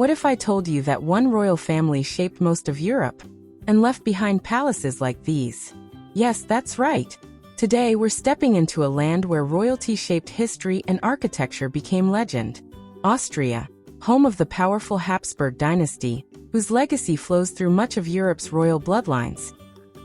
What if I told you that one royal family shaped most of Europe and left behind palaces like these? Yes, that's right. Today we're stepping into a land where royalty shaped history and architecture became legend. Austria, home of the powerful Habsburg dynasty, whose legacy flows through much of Europe's royal bloodlines,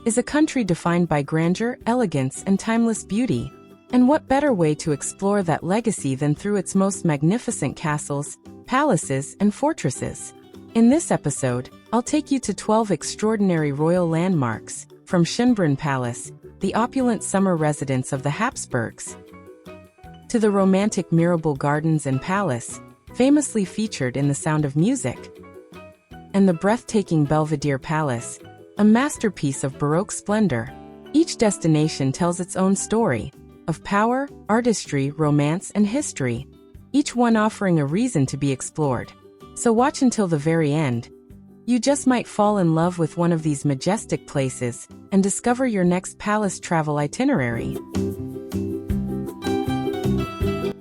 is a country defined by grandeur, elegance, and timeless beauty. And what better way to explore that legacy than through its most magnificent castles, palaces, and fortresses? In this episode, I'll take you to 12 extraordinary royal landmarks, from Schönbrunn Palace, the opulent summer residence of the Habsburgs, to the romantic Mirabell Gardens and Palace, famously featured in The Sound of Music, and the breathtaking Belvedere Palace, a masterpiece of Baroque splendor. Each destination tells its own story, of power, artistry, romance, and history, each one offering a reason to be explored. So watch until the very end. You just might fall in love with one of these majestic places and discover your next palace travel itinerary.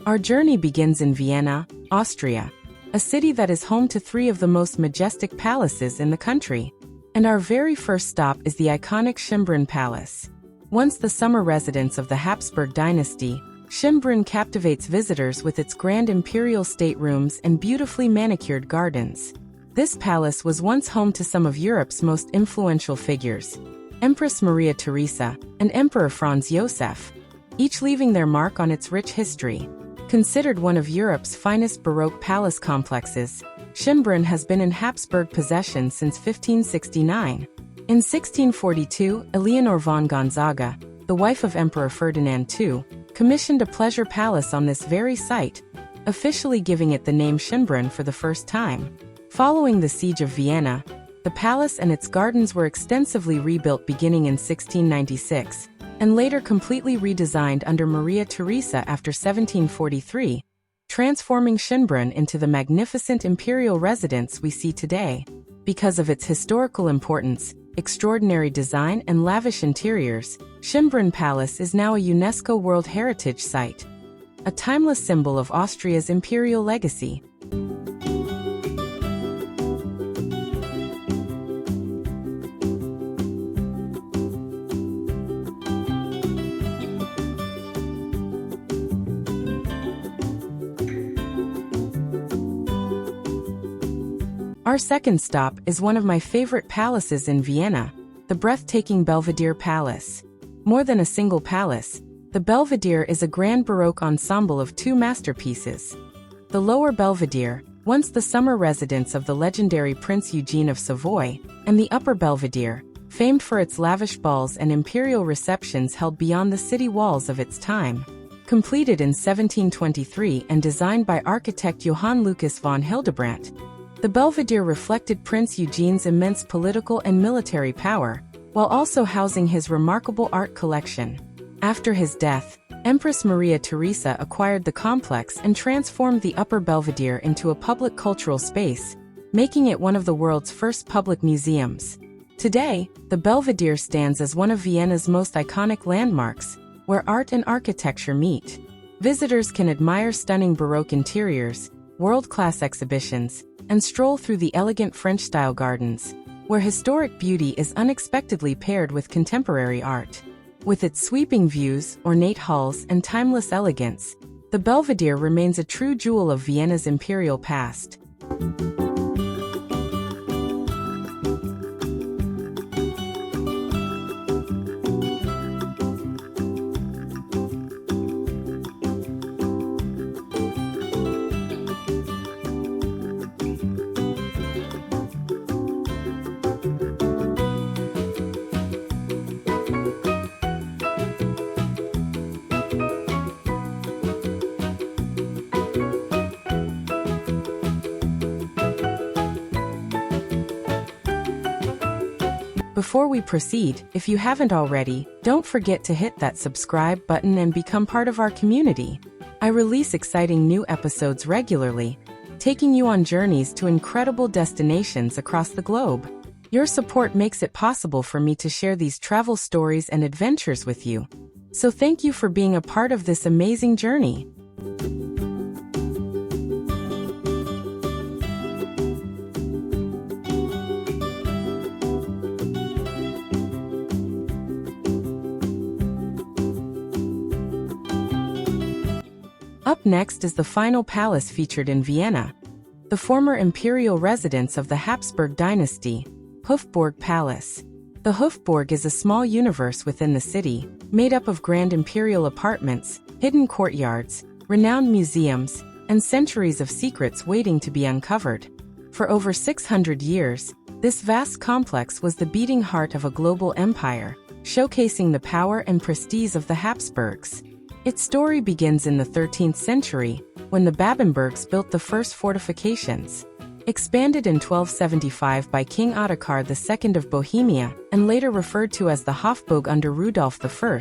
Our journey begins in Vienna, Austria, a city that is home to three of the most majestic palaces in the country. And our very first stop is the iconic Schönbrunn Palace. Once the summer residence of the Habsburg dynasty, Schönbrunn captivates visitors with its grand imperial staterooms and beautifully manicured gardens. This palace was once home to some of Europe's most influential figures, Empress Maria Theresa and Emperor Franz Josef, each leaving their mark on its rich history. Considered one of Europe's finest Baroque palace complexes, Schönbrunn has been in Habsburg possession since 1569. In 1642, Eleanor von Gonzaga, the wife of Emperor Ferdinand II, commissioned a pleasure palace on this very site, officially giving it the name Schönbrunn for the first time. Following the Siege of Vienna, the palace and its gardens were extensively rebuilt beginning in 1696, and later completely redesigned under Maria Theresa after 1743, transforming Schönbrunn into the magnificent imperial residence we see today. Because of its historical importance, extraordinary design, and lavish interiors, Schönbrunn Palace is now a UNESCO World Heritage Site, a timeless symbol of Austria's imperial legacy. Our second stop is one of my favorite palaces in Vienna, the breathtaking Belvedere Palace. More than a single palace, the Belvedere is a grand Baroque ensemble of two masterpieces. The Lower Belvedere, once the summer residence of the legendary Prince Eugene of Savoy, and the Upper Belvedere, famed for its lavish balls and imperial receptions held beyond the city walls of its time. Completed in 1723 and designed by architect Johann Lucas von Hildebrandt, the Belvedere reflected Prince Eugene's immense political and military power, while also housing his remarkable art collection. After his death, Empress Maria Theresa acquired the complex and transformed the Upper Belvedere into a public cultural space, making it one of the world's first public museums. Today, the Belvedere stands as one of Vienna's most iconic landmarks, where art and architecture meet. Visitors can admire stunning Baroque interiors, world-class exhibitions, and stroll through the elegant French-style gardens, where historic beauty is unexpectedly paired with contemporary art. With its sweeping views, ornate halls, and timeless elegance, the Belvedere remains a true jewel of Vienna's imperial past. Before we proceed, if you haven't already, don't forget to hit that subscribe button and become part of our community. I release exciting new episodes regularly, taking you on journeys to incredible destinations across the globe. Your support makes it possible for me to share these travel stories and adventures with you. So thank you for being a part of this amazing journey. Up next is the final palace featured in Vienna, the former imperial residence of the Habsburg dynasty, Hofburg Palace. The Hofburg is a small universe within the city, made up of grand imperial apartments, hidden courtyards, renowned museums, and centuries of secrets waiting to be uncovered. For over 600 years, this vast complex was the beating heart of a global empire, showcasing the power and prestige of the Habsburgs. Its story begins in the 13th century, when the Babenbergs built the first fortifications. Expanded in 1275 by King Ottokar II of Bohemia and later referred to as the Hofburg under Rudolf I,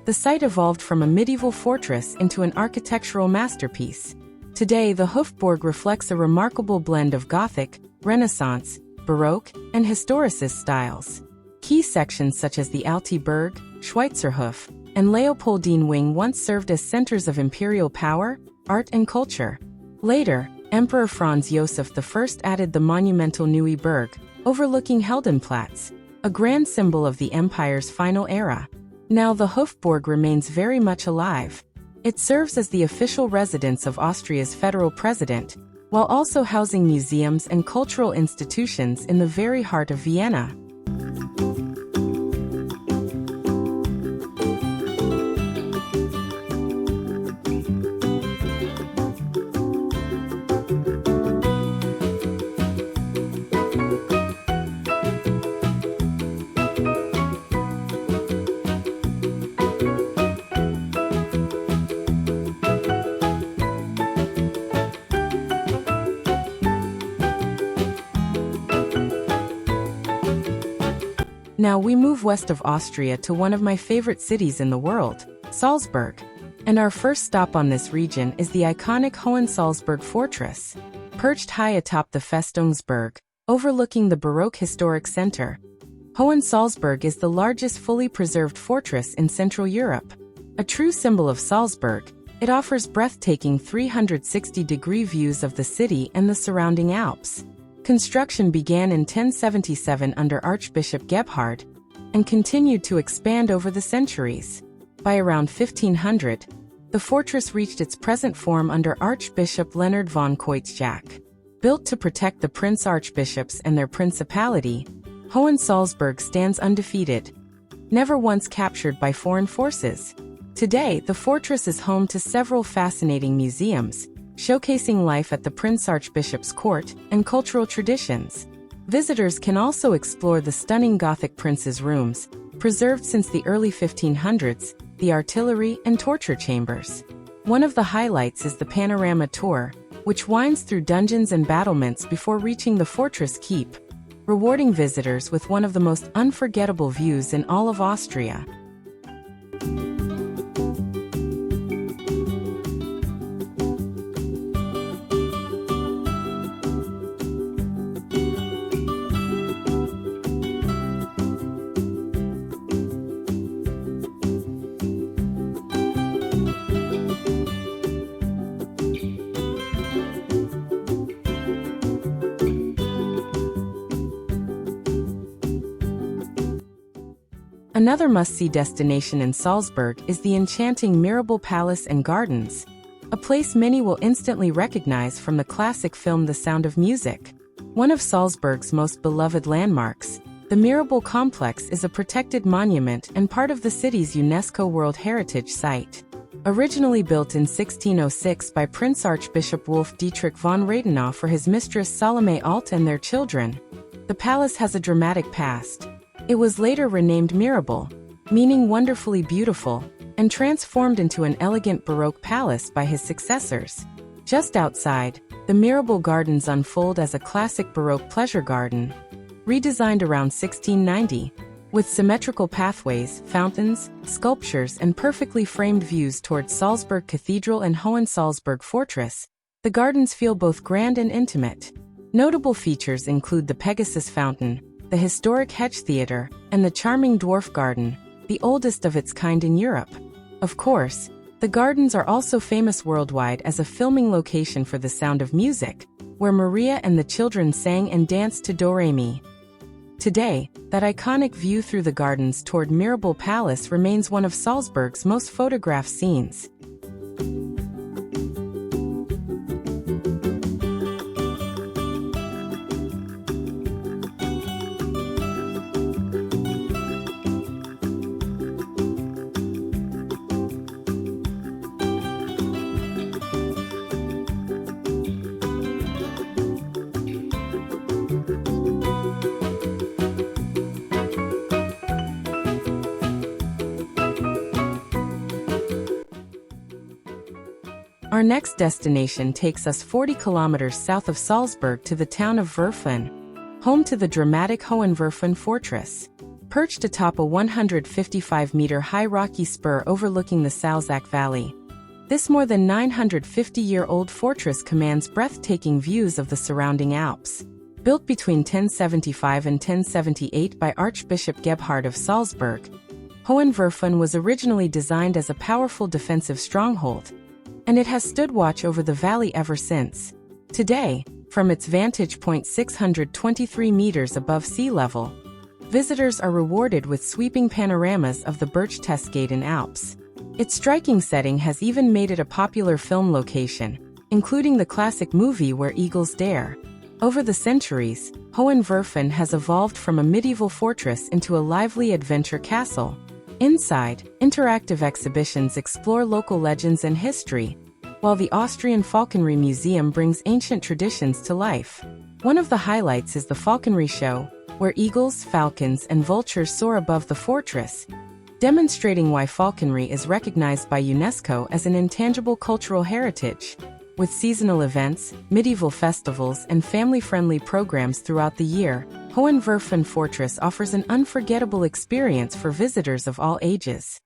the site evolved from a medieval fortress into an architectural masterpiece. Today, the Hofburg reflects a remarkable blend of Gothic, Renaissance, Baroque, and Historicist styles. Key sections such as the Alte Burg, Schweizerhof, and Leopoldine Wing once served as centers of imperial power, art, and culture. Later, Emperor Franz Joseph I added the monumental Neue Burg, overlooking Heldenplatz, a grand symbol of the empire's final era. Now the Hofburg remains very much alive. It serves as the official residence of Austria's federal president, while also housing museums and cultural institutions in the very heart of Vienna. Now we move west of Austria to one of my favorite cities in the world, Salzburg. And our first stop on this region is the iconic Hohensalzburg Fortress. Perched high atop the Festungsberg, overlooking the Baroque historic center, Hohensalzburg is the largest fully preserved fortress in Central Europe. A true symbol of Salzburg, it offers breathtaking 360-degree views of the city and the surrounding Alps. Construction began in 1077 under Archbishop Gebhard and continued to expand over the centuries. By around 1500, the fortress reached its present form under Archbishop Leonard von Koitschak. Built to protect the prince-archbishops and their principality, Hohensalzburg stands undefeated, never once captured by foreign forces. Today, the fortress is home to several fascinating museums, showcasing life at the Prince-Archbishop's court and cultural traditions. Visitors can also explore the stunning Gothic prince's rooms, preserved since the early 1500s, the artillery and torture chambers. One of the highlights is the panorama tour, which winds through dungeons and battlements before reaching the fortress keep, rewarding visitors with one of the most unforgettable views in all of Austria. Another must-see destination in Salzburg is the enchanting Mirabell Palace and Gardens, a place many will instantly recognize from the classic film The Sound of Music. One of Salzburg's most beloved landmarks, the Mirabell complex is a protected monument and part of the city's UNESCO World Heritage Site. Originally built in 1606 by Prince Archbishop Wolf Dietrich von Radenau for his mistress Salome Alt and their children, the palace has a dramatic past. It was later renamed Mirabell, meaning wonderfully beautiful, and transformed into an elegant Baroque palace by his successors. Just outside, the Mirabell Gardens unfold as a classic Baroque pleasure garden, redesigned around 1690, with symmetrical pathways, fountains, sculptures, and perfectly framed views towards Salzburg Cathedral and Hohensalzburg Fortress. The gardens feel both grand and intimate. Notable features include the Pegasus Fountain, the historic Hedge Theatre, and the charming Dwarf Garden, the oldest of its kind in Europe. Of course, the gardens are also famous worldwide as a filming location for The Sound of Music, where Maria and the children sang and danced to Do-Re-Mi. Today, that iconic view through the gardens toward Mirabell Palace remains one of Salzburg's most photographed scenes. Our next destination takes us 40 kilometers south of Salzburg to the town of Werfen, home to the dramatic Hohenwerfen Fortress. Perched atop a 155-meter-high rocky spur overlooking the Salzach Valley, this more than 950-year-old fortress commands breathtaking views of the surrounding Alps. Built between 1075 and 1078 by Archbishop Gebhard of Salzburg, Hohenwerfen was originally designed as a powerful defensive stronghold, and it has stood watch over the valley ever since. Today, from its vantage point 623 meters above sea level, visitors are rewarded with sweeping panoramas of the Berchtesgaden Alps. Its striking setting has even made it a popular film location, including the classic movie Where Eagles Dare. Over the centuries, Hohenwerfen has evolved from a medieval fortress into a lively adventure castle. Inside, interactive exhibitions explore local legends and history, while the Austrian Falconry Museum brings ancient traditions to life. One of the highlights is the Falconry Show, where eagles, falcons, and vultures soar above the fortress, demonstrating why falconry is recognized by UNESCO as an intangible cultural heritage. With seasonal events, medieval festivals, and family-friendly programs throughout the year, Hohenwerfen Fortress offers an unforgettable experience for visitors of all ages.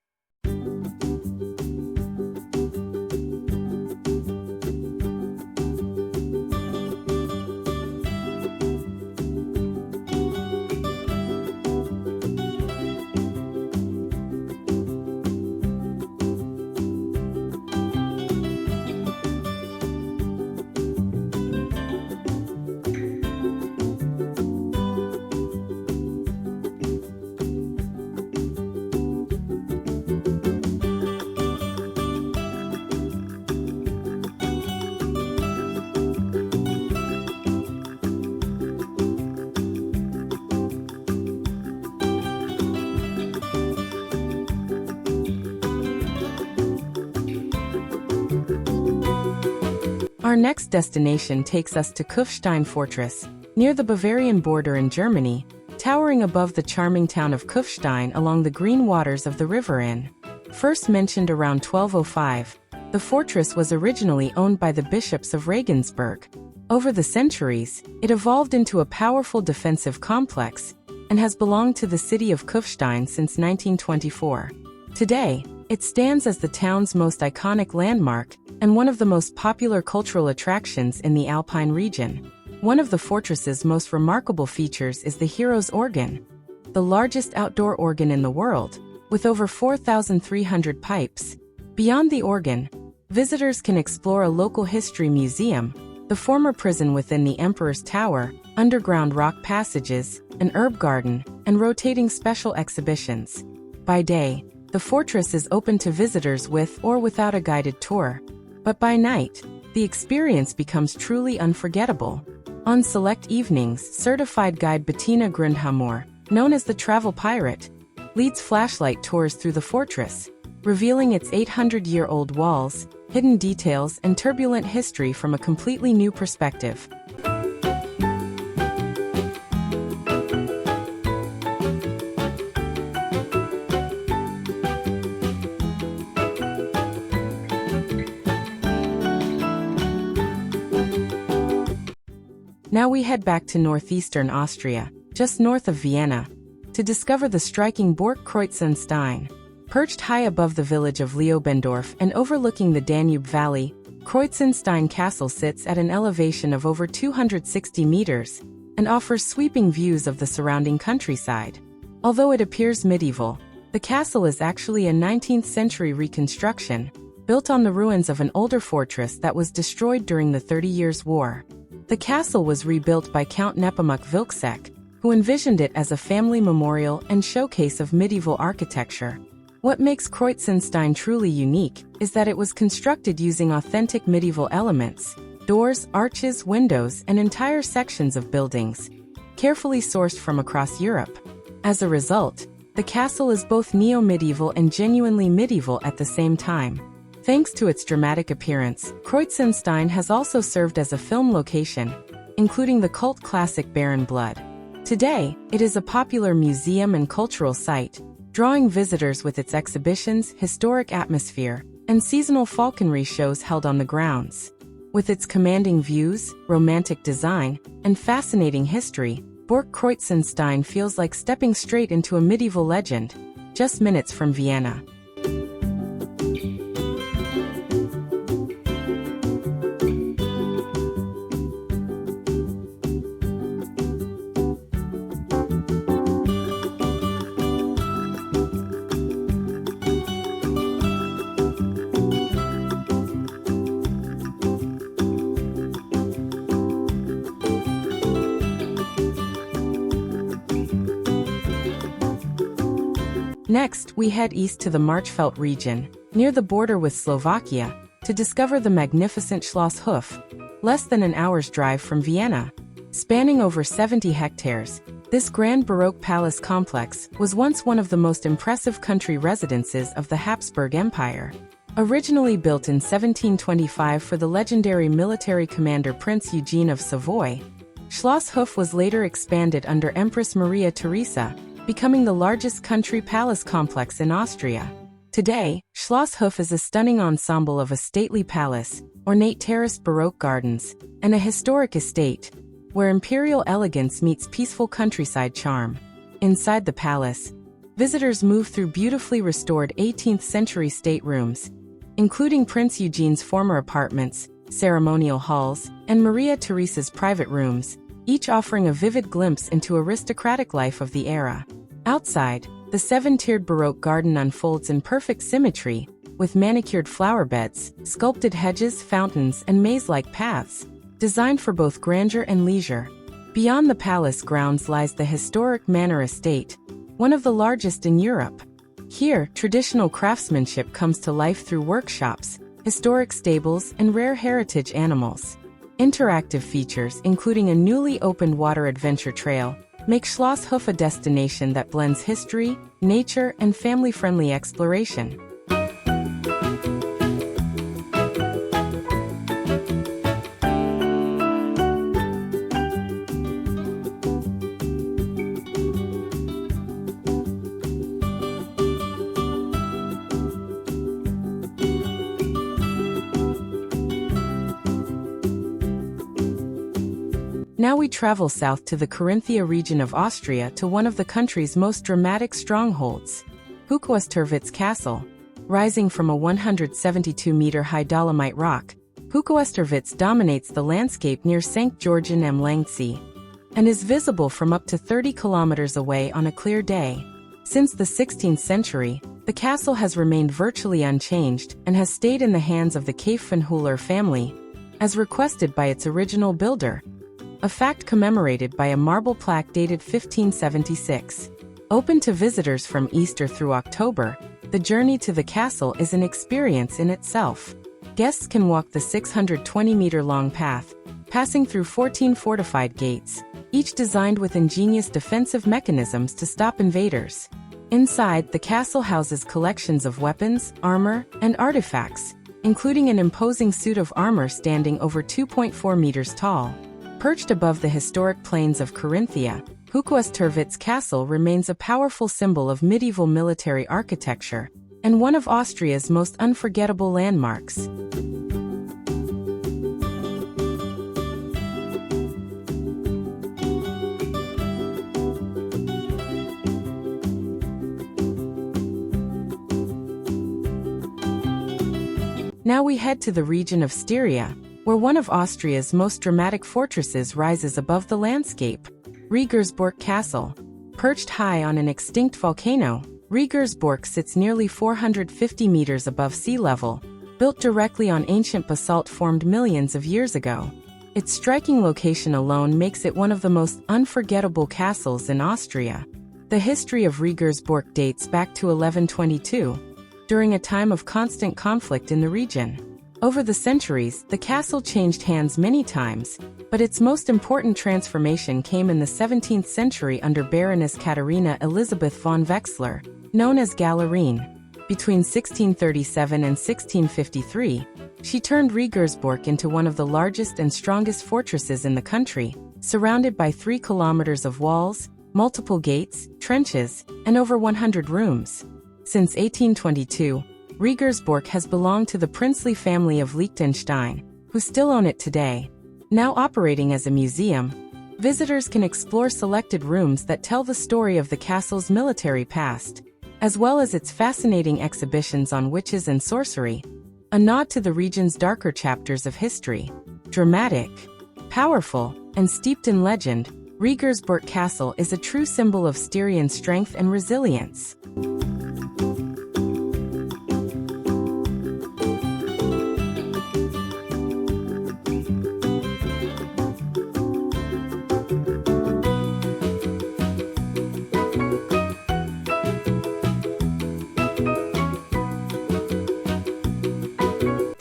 Our next destination takes us to Kufstein Fortress, near the Bavarian border in Germany, towering above the charming town of Kufstein along the green waters of the River Inn. First mentioned around 1205, the fortress was originally owned by the bishops of Regensburg. Over the centuries, it evolved into a powerful defensive complex and has belonged to the city of Kufstein since 1924. Today, it stands as the town's most iconic landmark and one of the most popular cultural attractions in the Alpine region. One of the fortress's most remarkable features is the Hero's Organ, the largest outdoor organ in the world, with over 4,300 pipes. Beyond the organ, visitors can explore a local history museum, the former prison within the Emperor's Tower, underground rock passages, an herb garden, and rotating special exhibitions. By day, the fortress is open to visitors with or without a guided tour, but by night, the experience becomes truly unforgettable. On select evenings, certified guide Bettina Grundhammer, known as the Travel Pirate, leads flashlight tours through the fortress, revealing its 800-year-old walls, hidden details, and turbulent history from a completely new perspective. Now we head back to northeastern Austria, just north of Vienna, to discover the striking Burg Kreuzenstein. Perched high above the village of Leobendorf and overlooking the Danube Valley, Kreuzenstein Castle sits at an elevation of over 260 meters and offers sweeping views of the surrounding countryside. Although it appears medieval, the castle is actually a 19th-century reconstruction, built on the ruins of an older fortress that was destroyed during the 30 Years' War. The castle was rebuilt by Count Nepomuk Wilczek, who envisioned it as a family memorial and showcase of medieval architecture. What makes Kreuzenstein truly unique is that it was constructed using authentic medieval elements: doors, arches, windows, and entire sections of buildings, carefully sourced from across Europe. As a result, the castle is both neo-medieval and genuinely medieval at the same time. Thanks to its dramatic appearance, Kreuzenstein has also served as a film location, including the cult classic Baron Blood. Today, it is a popular museum and cultural site, drawing visitors with its exhibitions, historic atmosphere, and seasonal falconry shows held on the grounds. With its commanding views, romantic design, and fascinating history, Burg Kreuzenstein feels like stepping straight into a medieval legend, just minutes from Vienna. Next, we head east to the Marchfeld region, near the border with Slovakia, to discover the magnificent Schloss Hof, less than an hour's drive from Vienna. Spanning over 70 hectares, this grand Baroque palace complex was once one of the most impressive country residences of the Habsburg Empire. Originally built in 1725 for the legendary military commander Prince Eugene of Savoy, Schloss Hof was later expanded under Empress Maria Theresa, becoming the largest country palace complex in Austria. Today, Schloss Hof is a stunning ensemble of a stately palace, ornate terraced Baroque gardens, and a historic estate, where imperial elegance meets peaceful countryside charm. Inside the palace, visitors move through beautifully restored 18th-century staterooms, including Prince Eugene's former apartments, ceremonial halls, and Maria Theresa's private rooms, each offering a vivid glimpse into aristocratic life of the era. Outside, the seven-tiered Baroque garden unfolds in perfect symmetry, with manicured flower beds, sculpted hedges, fountains, and maze-like paths, designed for both grandeur and leisure. Beyond the palace grounds lies the historic manor estate, one of the largest in Europe. Here, traditional craftsmanship comes to life through workshops, historic stables, and rare heritage animals. Interactive features, including a newly opened water adventure trail, make Schloss Hof a destination that blends history, nature, and family-friendly exploration. Now we travel south to the Carinthia region of Austria to one of the country's most dramatic strongholds, Hochosterwitz Castle. Rising from a 172-meter-high Dolomite rock, Hochosterwitz dominates the landscape near St. Georgen am Langsee, and is visible from up to 30 kilometers away on a clear day. Since the 16th century, the castle has remained virtually unchanged and has stayed in the hands of the Kaefenhüller family, as requested by its original builder, a fact commemorated by a marble plaque dated 1576. Open to visitors from Easter through October, the journey to the castle is an experience in itself. Guests can walk the 620-meter-long path, passing through 14 fortified gates, each designed with ingenious defensive mechanisms to stop invaders. Inside, the castle houses collections of weapons, armor, and artifacts, including an imposing suit of armor standing over 2.4 meters tall. Perched above the historic plains of Carinthia, Hochosterwitz Castle remains a powerful symbol of medieval military architecture and one of Austria's most unforgettable landmarks. Now we head to the region of Styria, where one of Austria's most dramatic fortresses rises above the landscape, Riegersburg Castle. Perched high on an extinct volcano, Riegersburg sits nearly 450 meters above sea level, built directly on ancient basalt formed millions of years ago. Its striking location alone makes it one of the most unforgettable castles in Austria. The history of Riegersburg dates back to 1122, during a time of constant conflict in the region. Over the centuries, the castle changed hands many times, but its most important transformation came in the 17th century under Baroness Katharina Elisabeth von Wechsler, known as Gallerine. Between 1637 and 1653, she turned Riegersburg into one of the largest and strongest fortresses in the country, surrounded by 3 kilometers of walls, multiple gates, trenches, and over 100 rooms. Since 1822, Riegersburg has belonged to the princely family of Liechtenstein, who still own it today. Now operating as a museum, visitors can explore selected rooms that tell the story of the castle's military past, as well as its fascinating exhibitions on witches and sorcery, a nod to the region's darker chapters of history. Dramatic, powerful, and steeped in legend, Riegersburg Castle is a true symbol of Styrian strength and resilience.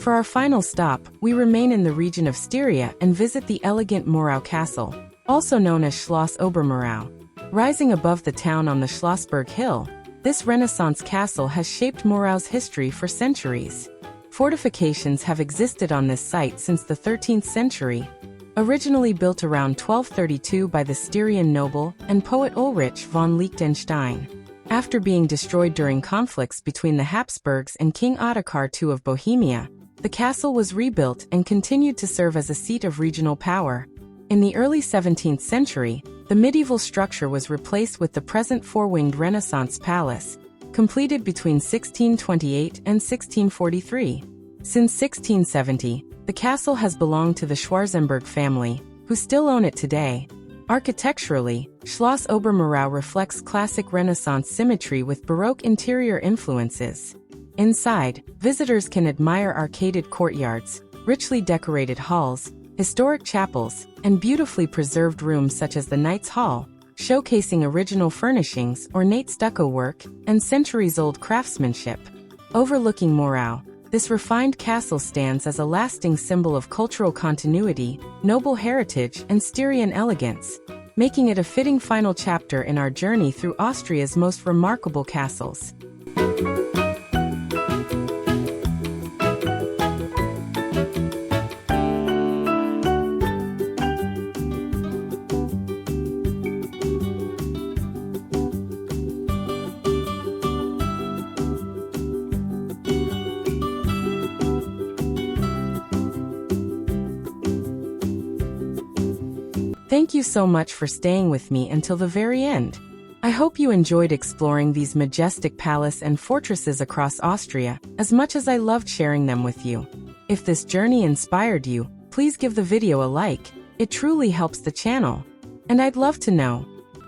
For our final stop, we remain in the region of Styria and visit the elegant Murau Castle, also known as Schloss Obermurau. Rising above the town on the Schlossberg Hill, this Renaissance castle has shaped Murau's history for centuries. Fortifications have existed on this site since the 13th century, originally built around 1232 by the Styrian noble and poet Ulrich von Liechtenstein. After being destroyed during conflicts between the Habsburgs and King Ottokar II of Bohemia, the castle was rebuilt and continued to serve as a seat of regional power. In the early 17th century, the medieval structure was replaced with the present four-winged Renaissance palace, completed between 1628 and 1643. Since 1670, the castle has belonged to the Schwarzenberg family, who still own it today. Architecturally, Schloss Obermurau reflects classic Renaissance symmetry with Baroque interior influences. Inside, visitors can admire arcaded courtyards, richly decorated halls, historic chapels, and beautifully preserved rooms such as the Knights' Hall, showcasing original furnishings, ornate stucco work, and centuries-old craftsmanship. Overlooking Murau, this refined castle stands as a lasting symbol of cultural continuity, noble heritage, and Styrian elegance, making it a fitting final chapter in our journey through Austria's most remarkable castles. Thank you so much for staying with me until the very end. I hope you enjoyed exploring these majestic palaces and fortresses across Austria as much as I loved sharing them with you. If this journey inspired you, please give the video a like. It truly helps the channel. And I'd love to know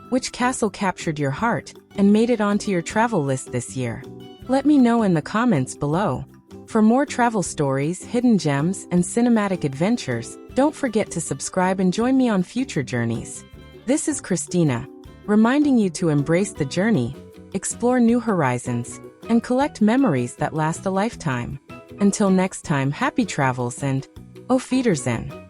which castle captured your heart and made it onto your travel list this year. Let me know in the comments below. For more travel stories, hidden gems, and cinematic adventures, don't forget to subscribe and join me on future journeys. This is Christina, reminding you to embrace the journey, explore new horizons, and collect memories that last a lifetime. Until next time, happy travels and Auf Wiedersehen!